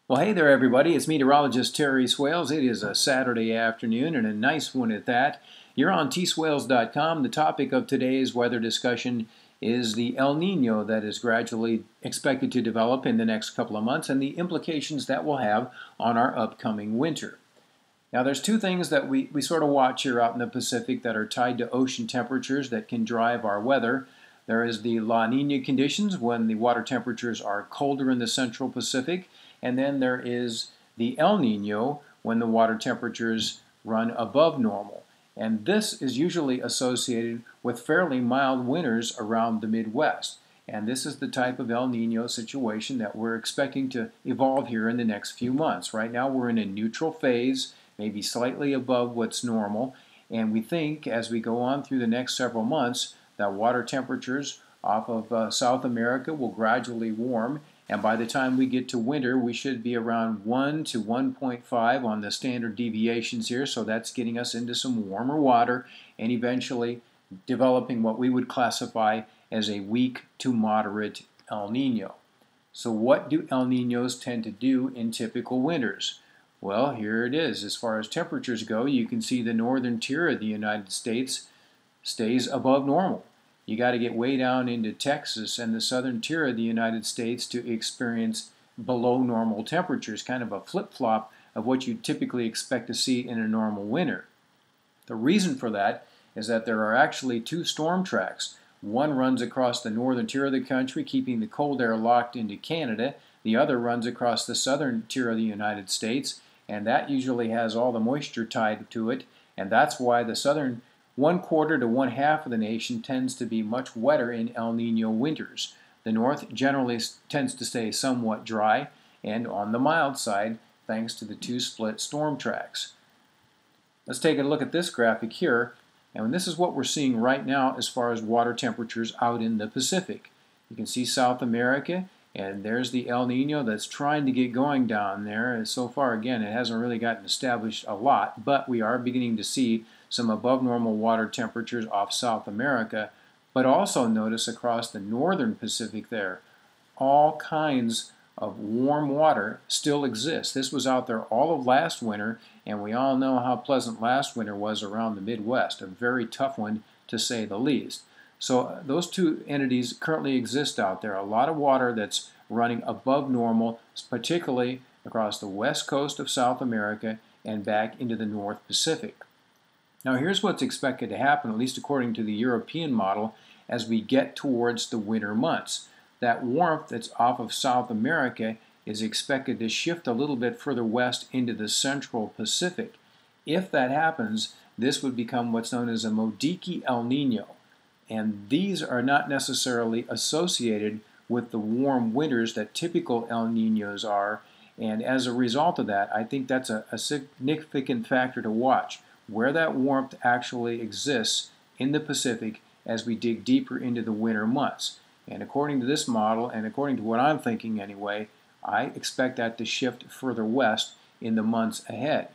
Well, hey there, everybody. It's meteorologist Terry Swails. It is a Saturday afternoon, and a nice one at that. You're on tswails.com. The topic of today's weather discussion is the El Nino that is gradually expected to develop in the next couple of months and the implications that will have on our upcoming winter. Now, there's two things that we sort of watch here out in the Pacific that are tied to ocean temperatures that can drive our weather. There is the La Nina conditions when the water temperatures are colder in the central Pacific, and then there is the El Nino when the water temperatures run above normal. And this is usually associated with fairly mild winters around the Midwest. And this is the type of El Nino situation that we're expecting to evolve here in the next few months. Right now we're in a neutral phase, maybe slightly above what's normal. And we think as we go on through the next several months that water temperatures off of South America will gradually warm. And by the time we get to winter, we should be around 1 to 1.5 on the standard deviations here. So that's getting us into some warmer water and eventually developing what we would classify as a weak to moderate El Nino. So what do El Ninos tend to do in typical winters? Well, here it is. As far as temperatures go, you can see the northern tier of the United States stays above normal. You got to get way down into Texas and the southern tier of the United States to experience below normal temperatures, kind of a flip-flop of what you typically expect to see in a normal winter. The reason for that is that there are actually two storm tracks. One runs across the northern tier of the country, keeping the cold air locked into Canada. The other runs across the southern tier of the United States, and that usually has all the moisture tied to it, and that's why the southern 1/4 to 1/2 of the nation tends to be much wetter in El Nino winters. The north generally tends to stay somewhat dry and on the mild side thanks to the two split storm tracks. Let's take a look at this graphic here, and this is what we're seeing right now as far as water temperatures out in the Pacific. You can see South America, and there's the El Nino that's trying to get going down there. And so far, again, it hasn't really gotten established a lot, but we are beginning to see some above normal water temperatures off South America. But also notice across the northern Pacific there, all kinds of warm water still exists. This was out there all of last winter, and we all know how pleasant last winter was around the Midwest, a very tough one to say the least. So those two entities currently exist out there. A lot of water that's running above normal, particularly across the west coast of South America and back into the North Pacific. Now here's what's expected to happen, at least according to the European model, as we get towards the winter months. That warmth that's off of South America is expected to shift a little bit further west into the central Pacific. If that happens, this would become what's known as a Modique El Nino. And these are not necessarily associated with the warm winters that typical El Ninos are. And as a result of that, I think that's a significant factor to watch, where that warmth actually exists in the Pacific as we dig deeper into the winter months. And according to this model, and according to what I'm thinking anyway, I expect that to shift further west in the months ahead.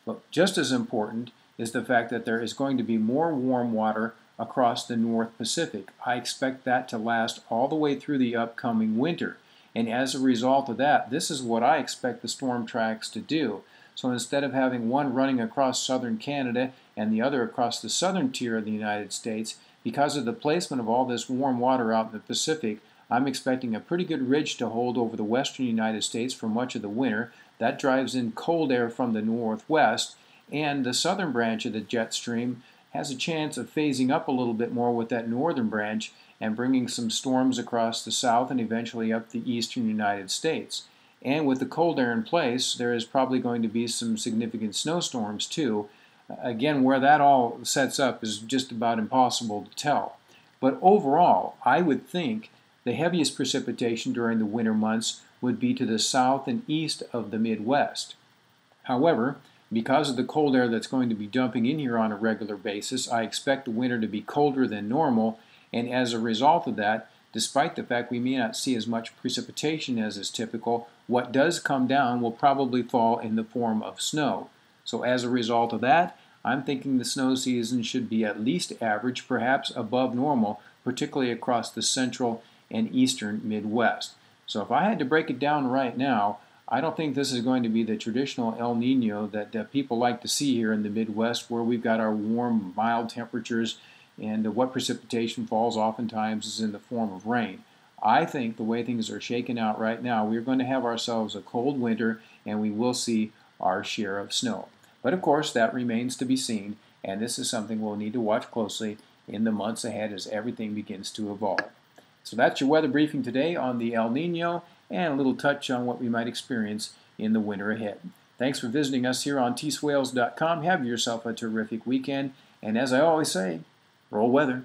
But just as important is the fact that there is going to be more warm water across the North Pacific. I expect that to last all the way through the upcoming winter. And as a result of that, this is what I expect the storm tracks to do. So instead of having one running across southern Canada and the other across the southern tier of the United States, because of the placement of all this warm water out in the Pacific, I'm expecting a pretty good ridge to hold over the western United States for much of the winter. That drives in cold air from the northwest, and the southern branch of the jet stream has a chance of phasing up a little bit more with that northern branch and bringing some storms across the south and eventually up the eastern United States. And with the cold air in place, there is probably going to be some significant snowstorms too. Again, where that all sets up is just about impossible to tell. But overall, I would think the heaviest precipitation during the winter months would be to the south and east of the Midwest. However, because of the cold air that's going to be dumping in here on a regular basis, I expect the winter to be colder than normal, and as a result of that, despite the fact we may not see as much precipitation as is typical, what does come down will probably fall in the form of snow. So as a result of that, I'm thinking the snow season should be at least average, perhaps above normal, particularly across the central and eastern Midwest. So if I had to break it down right now, I don't think this is going to be the traditional El Nino that people like to see here in the Midwest, where we've got our warm, mild temperatures, and what precipitation falls oftentimes is in the form of rain. I think the way things are shaking out right now, we're going to have ourselves a cold winter, and we will see our share of snow. But of course, that remains to be seen, and this is something we'll need to watch closely in the months ahead as everything begins to evolve. So that's your weather briefing today on the El Nino, and a little touch on what we might experience in the winter ahead. Thanks for visiting us here on Swails.com. Have yourself a terrific weekend, and as I always say, roll weather.